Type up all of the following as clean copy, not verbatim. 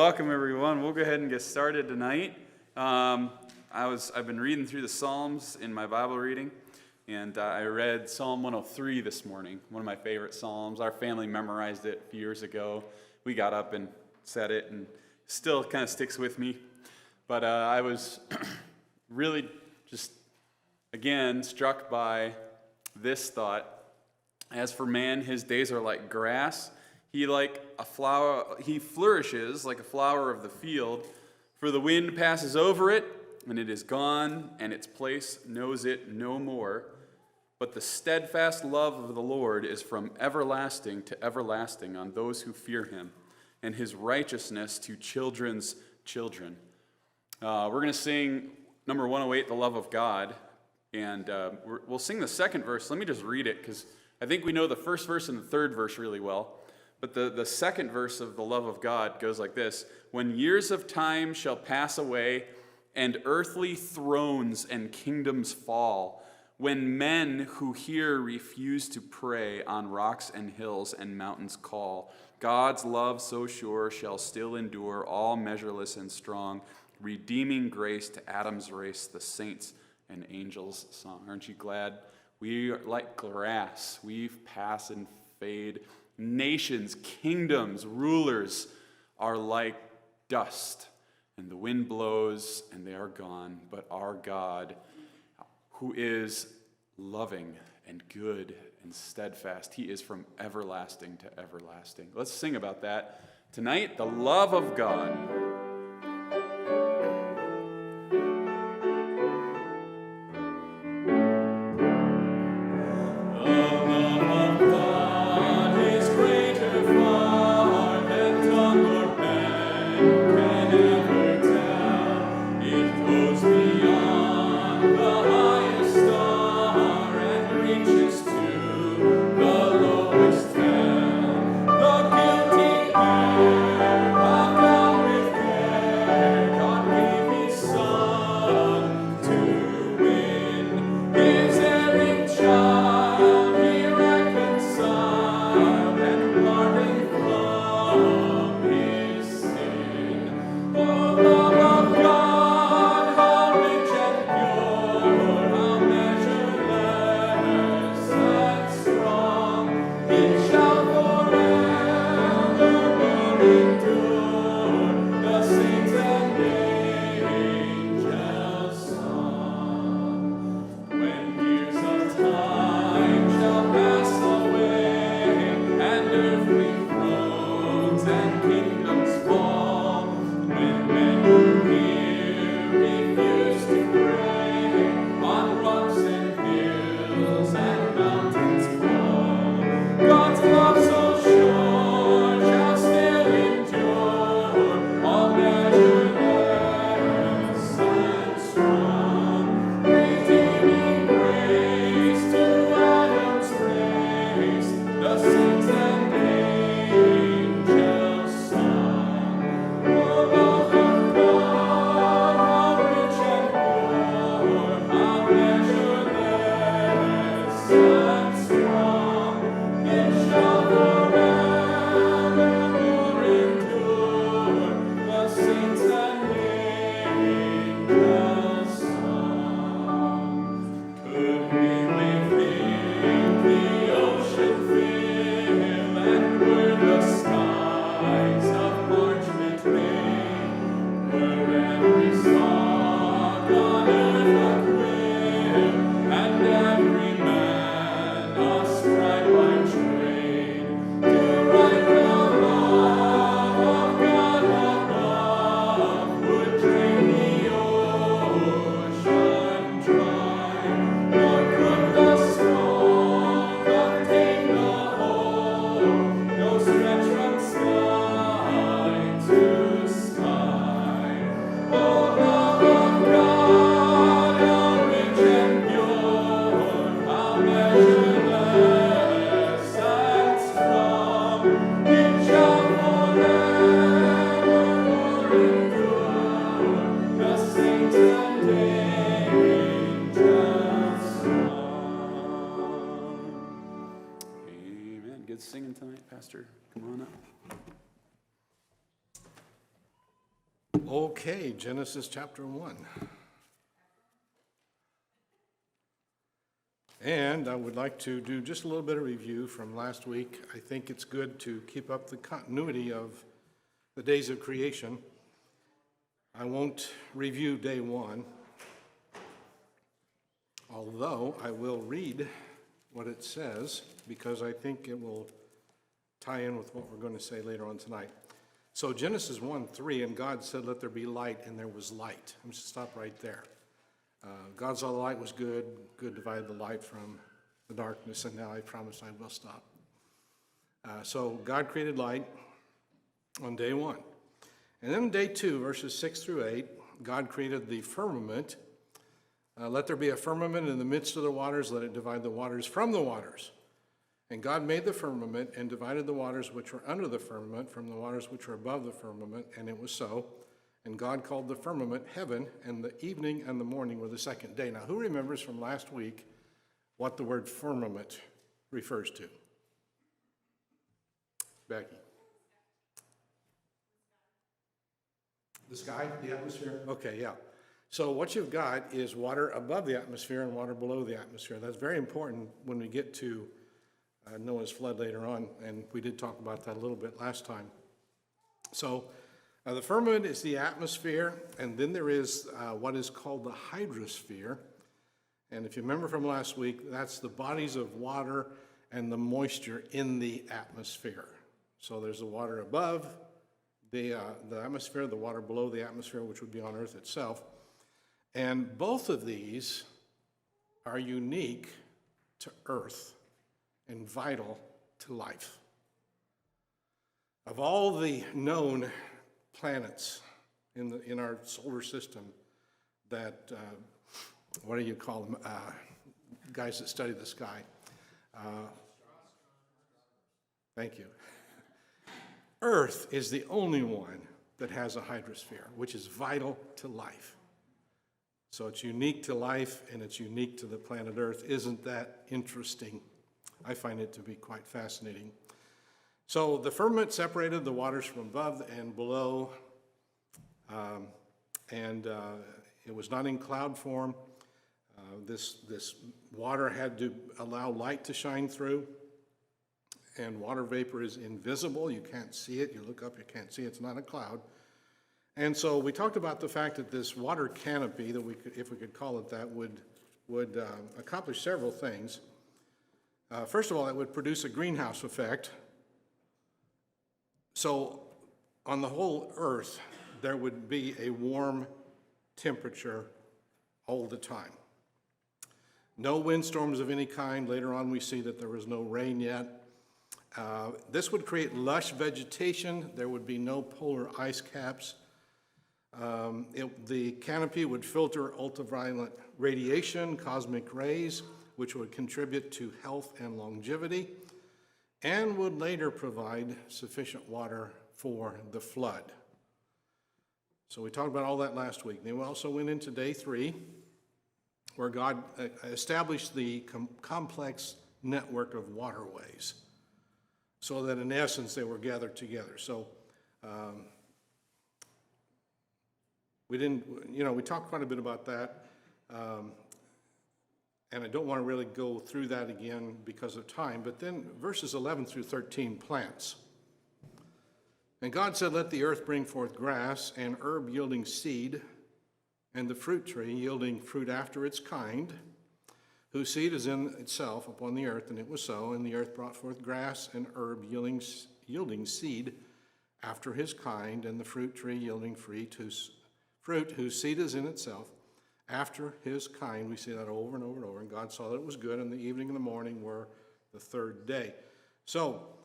welcome everyone. We'll go ahead and get started tonight. I've been reading through the Psalms in my Bible reading, and I read Psalm 103 this morning, one of my favorite Psalms. Our family memorized it a few years ago. We got up and said it, and still kind of sticks with me. But I was really just, again, struck by this thought. As for man, his days are like grass. He flourishes like a flower of the field, for the wind passes over it, and it is gone, and its place knows it no more. But the steadfast love of the Lord is from everlasting to everlasting on those who fear him, and his righteousness to children's children. We're going to sing number 108, The Love of God, and we'll sing the second verse. Let me just read it, because I think we know the first verse and the third verse really well. But the second verse of the love of God goes like this: when years of time shall pass away, and earthly thrones and kingdoms fall, when men who hear refuse to pray, on rocks and hills and mountains call, God's love so sure shall still endure, all measureless and strong, redeeming grace to Adam's race, the saints and angels' song. Aren't you glad? We are like grass. We pass and fade. Nations, kingdoms, rulers are like dust, and the wind blows and they are gone. But our God, who is loving and good and steadfast, he is from everlasting to everlasting. Let's sing about that tonight, the love of God. Singing tonight, Pastor. Come on up. Okay, Genesis chapter 1. And I would like to do just a little bit of review from last week. I think it's good to keep up the continuity of the days of creation. I won't review day 1, although I will read what it says because I think it will tie in with what we're going to say later on tonight. So Genesis 1:3, and God said, "Let there be light," and there was light. I'm just stop right there. God saw the light was good. Good divided the light from the darkness, and now I promise I will stop. So God created light on day 1. And then day 2, verses 6 through 8, God created the firmament. Let there be a firmament in the midst of the waters. Let it divide the waters from the waters. And God made the firmament and divided the waters which were under the firmament from the waters which were above the firmament, and it was so. And God called the firmament heaven, and the evening and the morning were the second day. Now, who remembers from last week what the word firmament refers to? Becky? The sky, the atmosphere? Okay, yeah. So what you've got is water above the atmosphere and water below the atmosphere. That's very important when we get to Noah's flood later on, and we did talk about that a little bit last time. So the firmament is the atmosphere, and then there is what is called the hydrosphere. And if you remember from last week, that's the bodies of water and the moisture in the atmosphere. So there's the water above the atmosphere, the water below the atmosphere, which would be on Earth itself. And both of these are unique to Earth and vital to life. Of all the known planets in our solar system that, what do you call them, guys that study the sky? Thank you. Earth is the only one that has a hydrosphere, which is vital to life. So it's unique to life, and it's unique to the planet Earth. Isn't that interesting? I find it to be quite fascinating. So the firmament separated the waters from above and below, and it was not in cloud form. This water had to allow light to shine through, and water vapor is invisible. You can't see it. You look up, you can't see it. It's not a cloud. And so we talked about the fact that this water canopy, that we could, if we could call it that, would accomplish several things. First of all, it would produce a greenhouse effect. So on the whole Earth, there would be a warm temperature all the time. No windstorms of any kind. Later on, we see that there was no rain yet. This would create lush vegetation. There would be no polar ice caps. The canopy would filter ultraviolet radiation, cosmic rays, which would contribute to health and longevity, and would later provide sufficient water for the flood. So we talked about all that last week. Then we also went into day 3, where God established the complex network of waterways, so that in essence they were gathered together. So we talked quite a bit about that. And I don't want to really go through that again because of time, but then verses 11 through 13, plants. And God said, "Let the earth bring forth grass, and herb yielding seed, and the fruit tree yielding fruit after its kind, whose seed is in itself upon the earth." And it was so, and the earth brought forth grass and herb yielding seed after his kind, and the fruit tree yielding fruit whose seed is in itself after his kind. We see that over and over and over. And God saw that it was good, and the evening and the morning were the third day. So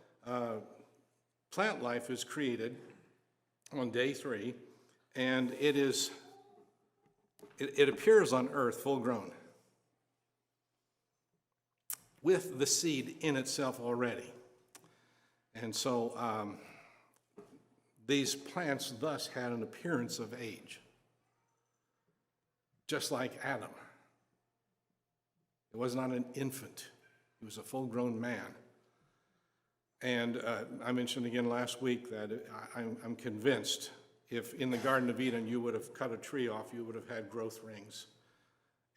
plant life is created on day 3, and it appears on earth full grown, with the seed in itself already. And so these plants thus had an appearance of age, just like Adam. It was not an infant. He was a full-grown man. And I mentioned again last week that I'm convinced if in the Garden of Eden you would have cut a tree off, you would have had growth rings.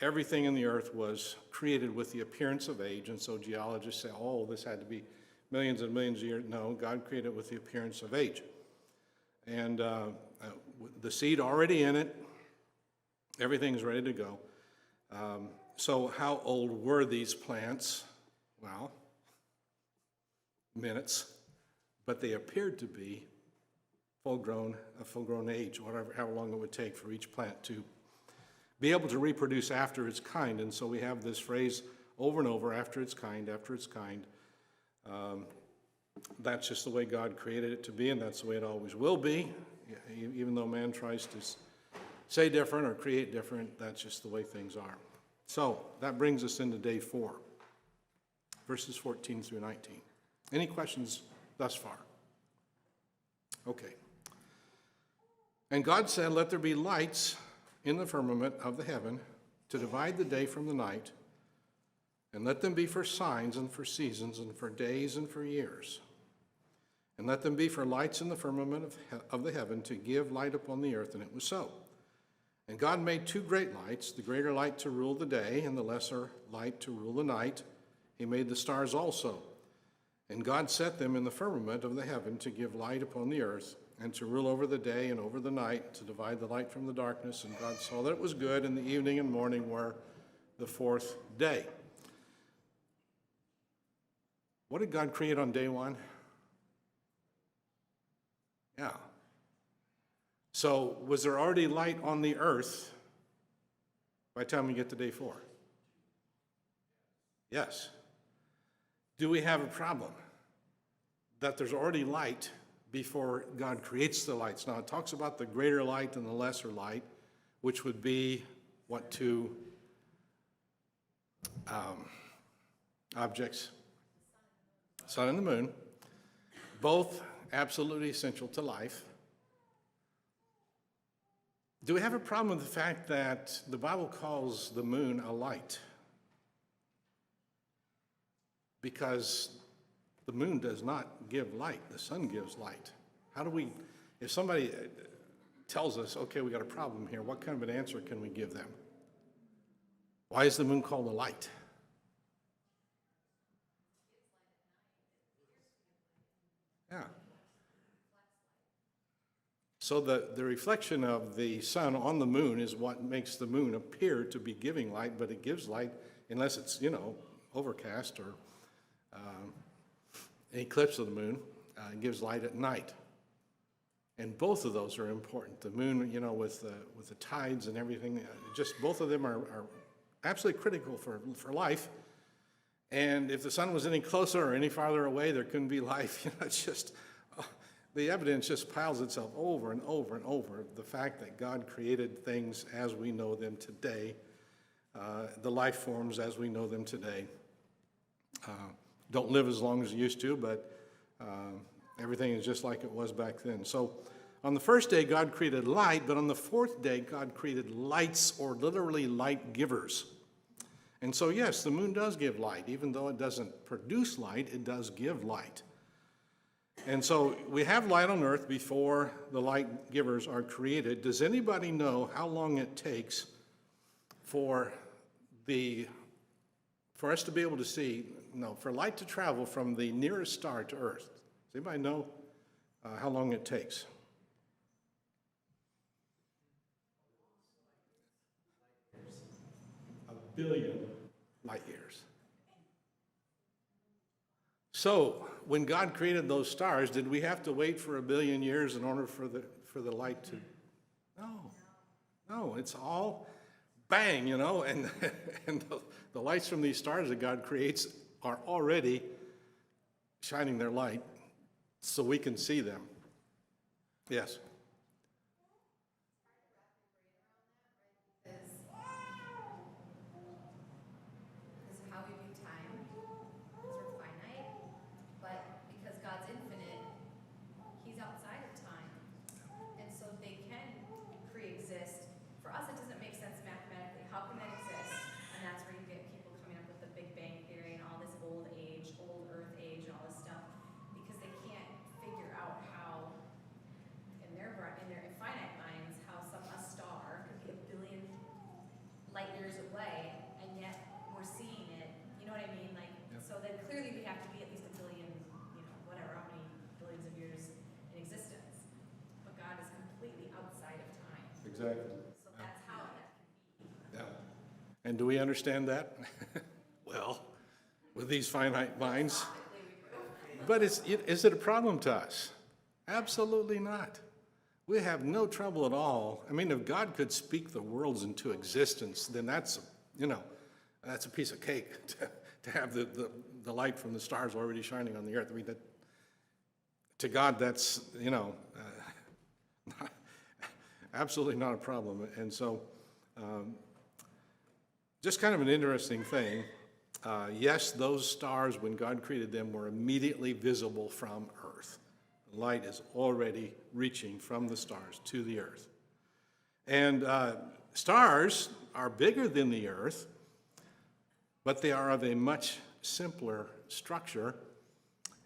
Everything in the earth was created with the appearance of age, and so geologists say, oh, this had to be millions and millions of years. No, God created it with the appearance of age. And the seed already in it, everything's ready to go. So how old were these plants? Well, minutes, but they appeared to be a full-grown age, however long it would take for each plant to be able to reproduce after its kind. And so we have this phrase over and over, after its kind, after its kind. That's just the way God created it to be, and that's the way it always will be. Even though man tries to say different or create different, that's just the way things are. So that brings us into day 4, verses 14 through 19. Any questions thus far? Okay. And God said, let there be lights in the firmament of the heaven to divide the day from the night, and let them be for signs and for seasons and for days and for years. And let them be for lights in the firmament of the heaven to give light upon the earth. And it was so. And God made 2 great lights, the greater light to rule the day and the lesser light to rule the night. He made the stars also. And God set them in the firmament of the heaven to give light upon the earth and to rule over the day and over the night, to divide the light from the darkness. And God saw that it was good, and the evening and morning were the 4th day. What did God create on day 1? Yeah. So was there already light on the earth by the time we get to day 4? Yes. Do we have a problem that there's already light before God creates the lights? Now, it talks about the greater light and the lesser light, which would be what 2 objects? Sun and the moon, both absolutely essential to life. Do we have a problem with the fact that the Bible calls the moon a light? Because the moon does not give light, the sun gives light. How do we, if somebody tells us, okay, we got a problem here, what kind of an answer can we give them? Why is the moon called a light? Yeah. So the reflection of the sun on the moon is what makes the moon appear to be giving light, but it gives light unless it's, overcast or an eclipse of the moon. It gives light at night. And both of those are important. The moon, with the tides and everything, just both of them are absolutely critical for life. And if the sun was any closer or any farther away, there couldn't be life. It's just, the evidence just piles itself over and over and over. The fact that God created things as we know them today, the life forms as we know them today, don't live as long as it used to, but everything is just like it was back then. So on the first day, God created light, but on the 4th day, God created lights, or literally light givers. And so, yes, the moon does give light. Even though it doesn't produce light, it does give light. And so we have light on earth before the light givers are created. Does anybody know how long it takes for us to be able to see, for light to travel from the nearest star to Earth? Does anybody know how long it takes? A billion light years. So, when God created those stars, did we have to wait for a billion years in order for the light to? No, it's all bang, and the lights from these stars that God creates are already shining their light so we can see them. Yes. And do we understand that? Well, with these finite minds. But is it a problem to us? Absolutely not. We have no trouble at all. I mean, if God could speak the worlds into existence, then that's a piece of cake to have the light from the stars already shining on the earth. I mean, to God, that's, absolutely not a problem. And so, just kind of an interesting thing. Yes, those stars, when God created them, were immediately visible from Earth. Light is already reaching from the stars to the Earth. And stars are bigger than the Earth, but they are of a much simpler structure.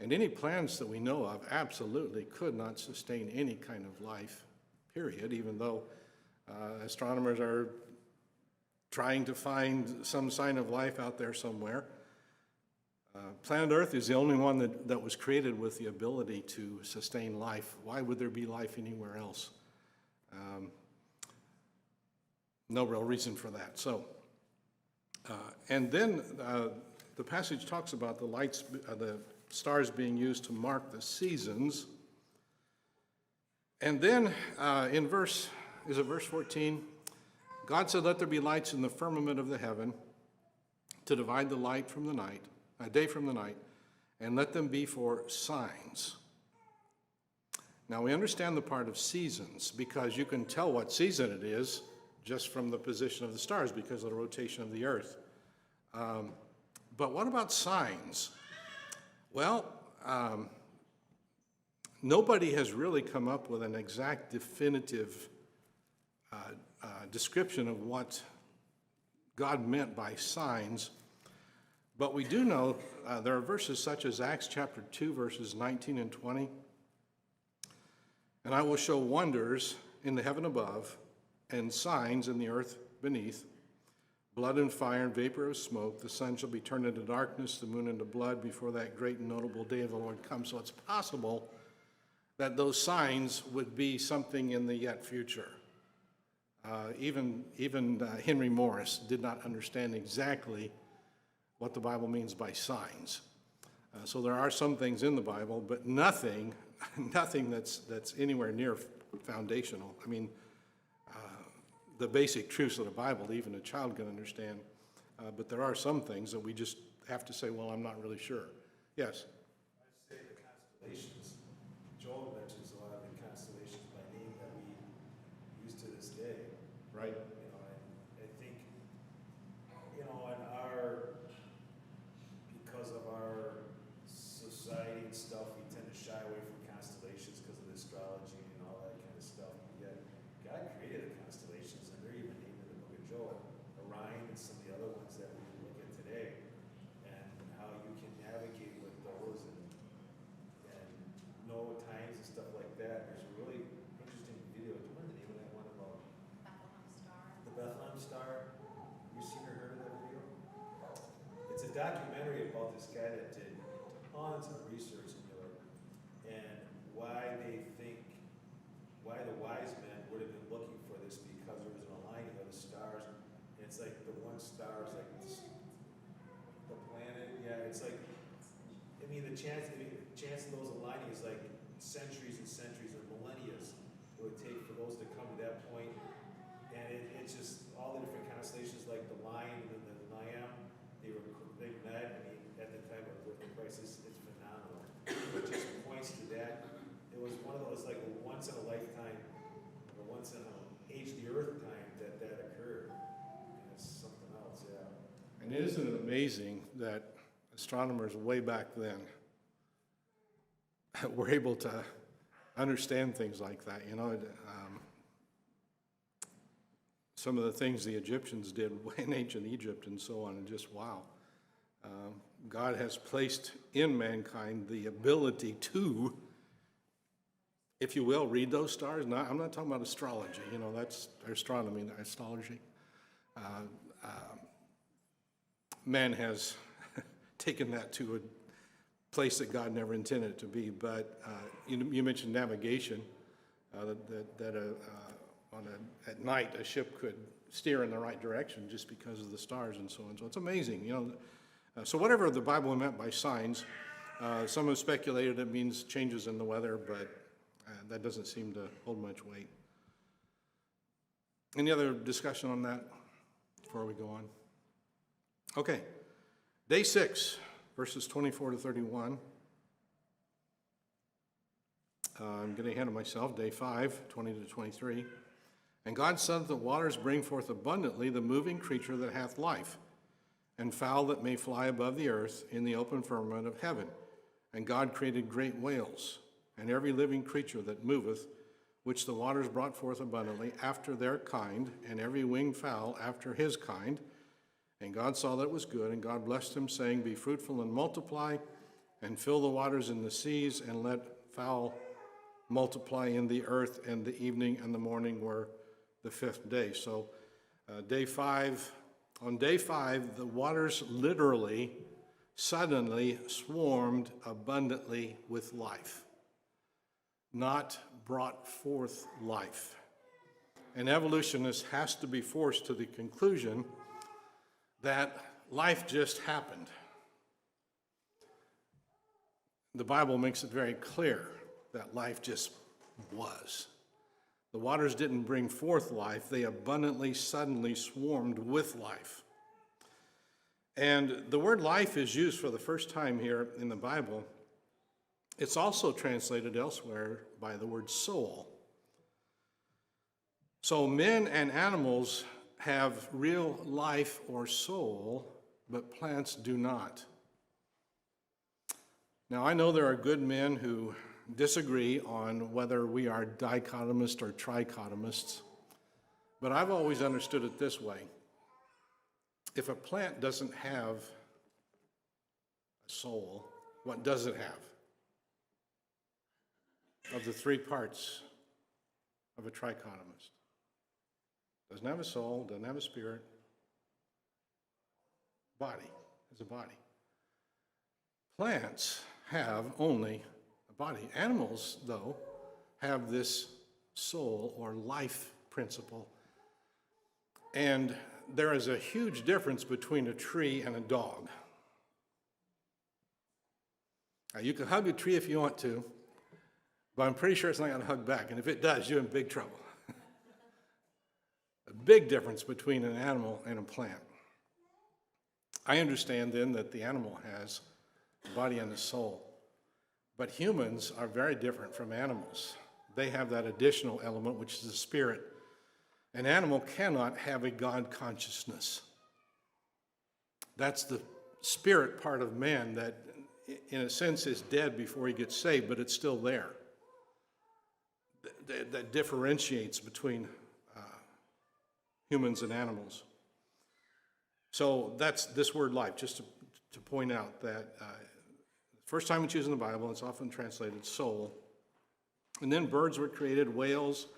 And any planets that we know of absolutely could not sustain any kind of life, period, even though astronomers are trying to find some sign of life out there somewhere. Planet Earth is the only one that was created with the ability to sustain life. Why would there be life anywhere else? No real reason for that. So, and then the passage talks about the stars being used to mark the seasons. And then in verse 14? God said, "Let there be lights in the firmament of the heaven to divide the light from the night, day from the night, and let them be for signs." Now we understand the part of seasons because you can tell what season it is just from the position of the stars because of the rotation of the earth. But what about signs? Well, nobody has really come up with an exact definitive description of what God meant by signs, but we do know there are verses such as Acts chapter 2, verses 19 and 20. "And I will show wonders in the heaven above, and signs in the earth beneath, blood and fire and vapor of smoke. The sun shall be turned into darkness, the moon into blood, before that great and notable day of the Lord comes." So it's possible that those signs would be something in the yet future. Even Henry Morris did not understand exactly what the Bible means by signs. So there are some things in the Bible, but nothing that's anywhere near foundational. I mean, the basic truths of the Bible, even a child can understand. But there are some things that we just have to say, well, I'm not really sure. Yes? I'd say the constellations. Joel mentions a lot of the constellations by name that we use to this day. Right. I think, in because of our society and stuff, we tend to shy away from constellations because of the astrology and all that kind of stuff. Yet, God created the constellations, and they're even named in the book of Joel. Orion and some of the other ones that we look at today, and how you can navigate with those and know times and stuff like that. There's a really interesting video. Do you remember the name of that one about the Bethlehem Star? You seen or heard of that video? It's a documentary about this guy that did tons of research into it and why the wise men would have been looking for this, because there was an aligning of the stars. And it's like the one star is like the planet. Yeah, it's like, I mean, the chance of those aligning is like centuries and centuries or millennia it would take for those to come to that point. And it's just all the different constellations, like the Lion and the Lamb, they met. I mean, at the time of the crisis, it's phenomenal. It just points to that. It was one of those like a once in a lifetime, or once in an age of the earth time that occurred. And it's something else, yeah. And isn't it amazing that astronomers way back then were able to understand things like that? Some of the things the Egyptians did in ancient Egypt and so on, and just wow. God has placed in mankind the ability to, if you will, read those stars. Now, I'm not talking about astrology, that's astronomy, astrology. Man has taken that to a place that God never intended it to be. But you mentioned navigation, at night a ship could steer in the right direction just because of the stars and so on. So it's amazing, you know. So whatever the Bible meant by signs, some have speculated it means changes in the weather, but that doesn't seem to hold much weight. Any other discussion on that before we go on? Okay, day 6, verses 24 to 31. I'm getting ahead of myself. Day 5, 20 to 23. And God said that the waters bring forth abundantly the moving creature that hath life, and fowl that may fly above the earth in the open firmament of heaven. And God created great whales, and every living creature that moveth, which the waters brought forth abundantly after their kind, and every winged fowl after his kind. And God saw that it was good, and God blessed him, saying, Be fruitful and multiply, and fill the waters in the seas, and let fowl multiply in the earth. And the evening and the morning were the 5th day. So day 5, on day 5, the waters literally, suddenly swarmed abundantly with life, not brought forth life. An evolutionist has to be forced to the conclusion that life just happened. The Bible makes it very clear that life just was. The waters didn't bring forth life, they abundantly, suddenly swarmed with life. And the word life is used for the first time here in the Bible. It's also translated elsewhere by the word soul. So men and animals have real life or soul, but plants do not. Now, I know there are good men who disagree on whether we are dichotomist or trichotomists, but I've always understood it this way. If a plant doesn't have a soul, what does it have? Of the 3 parts of a trichotomist. Doesn't have a soul, doesn't have a spirit. Body, is a body. Plants have only a body. Animals, though, have this soul or life principle. And there is a huge difference between a tree and a dog. Now, you can hug a tree if you want to, but I'm pretty sure it's not going to hug back. And if it does, you're in big trouble. A big difference between an animal and a plant. I understand then that the animal has a body and a soul. But humans are very different from animals. They have that additional element, which is the spirit. An animal cannot have a God consciousness. That's the spirit part of man that, in a sense, is dead before he gets saved, but it's still there. That differentiates between humans and animals. So that's this word life, just to point out that the first time it's used in the Bible, it's often translated soul. And then birds were created, whales,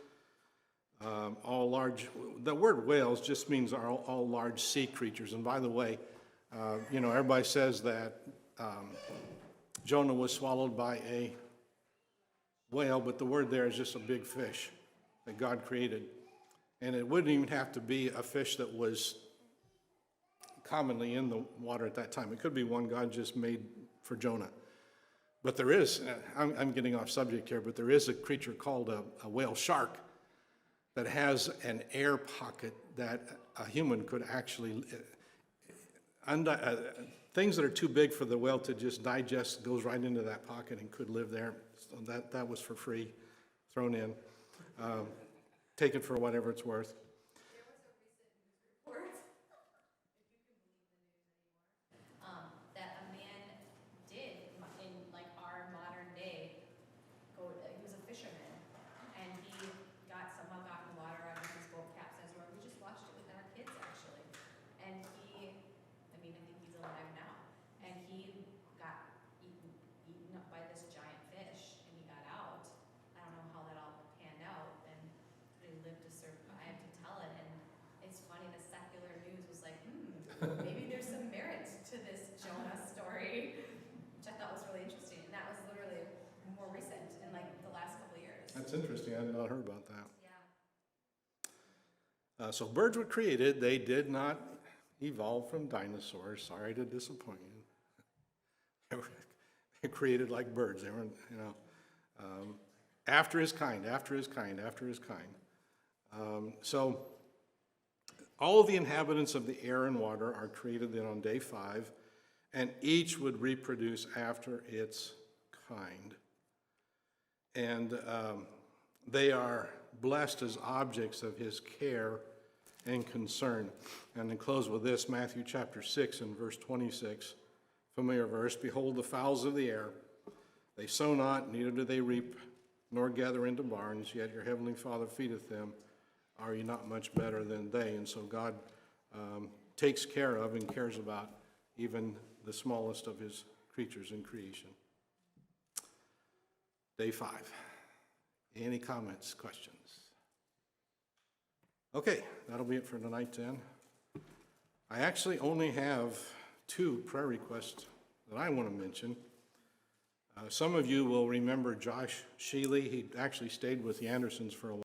all large. The word whales just means all large sea creatures. And by the way, everybody says that Jonah was swallowed by a whale, but the word there is just a big fish that God created. And it wouldn't even have to be a fish that was commonly in the water at that time. It could be one God just made for Jonah. But there is, I'm getting off subject here, but there is a creature called a whale shark that has an air pocket that a human could actually, things that are too big for the whale to just digest goes right into that pocket and could live there. So that was for free, thrown in. Take it for whatever it's worth. There was a recent news report, if you can believe the news anymore, that a man did, in like our modern day, he was a fisherman, and he somehow got in the water, I don't know if his boat capsized or we just watched it with our kids actually, and I think he's alive now, and he got eaten up by this giant fish, and he got out. I don't know how that all panned out, and they lived to survive to tell it, and it's funny, the secular news was like, maybe there's some merit to this Jonah story, which I thought was really interesting, and that was literally more recent, in like the last couple of years. That's interesting. I had not heard about that. Yeah. So birds were created. They did not evolve from dinosaurs. Sorry to disappoint you. They were created like birds. They were, after his kind, after his kind, after his kind. So all of the inhabitants of the air and water are created then on day 5, and each would reproduce after its kind. And they are blessed as objects of his care and concern. And then close with this, Matthew chapter 6 and verse 26, familiar verse. Behold the fowls of the air, they sow not, neither do they reap, nor gather into barns, yet your heavenly Father feedeth them. Are you not much better than they? And so God takes care of and cares about even the smallest of his creatures in creation. Day 5. Any comments, questions? Okay, that'll be it for tonight then. I actually only have 2 prayer requests that I want to mention. Some of you will remember Josh Sheely. He actually stayed with the Andersons for a while.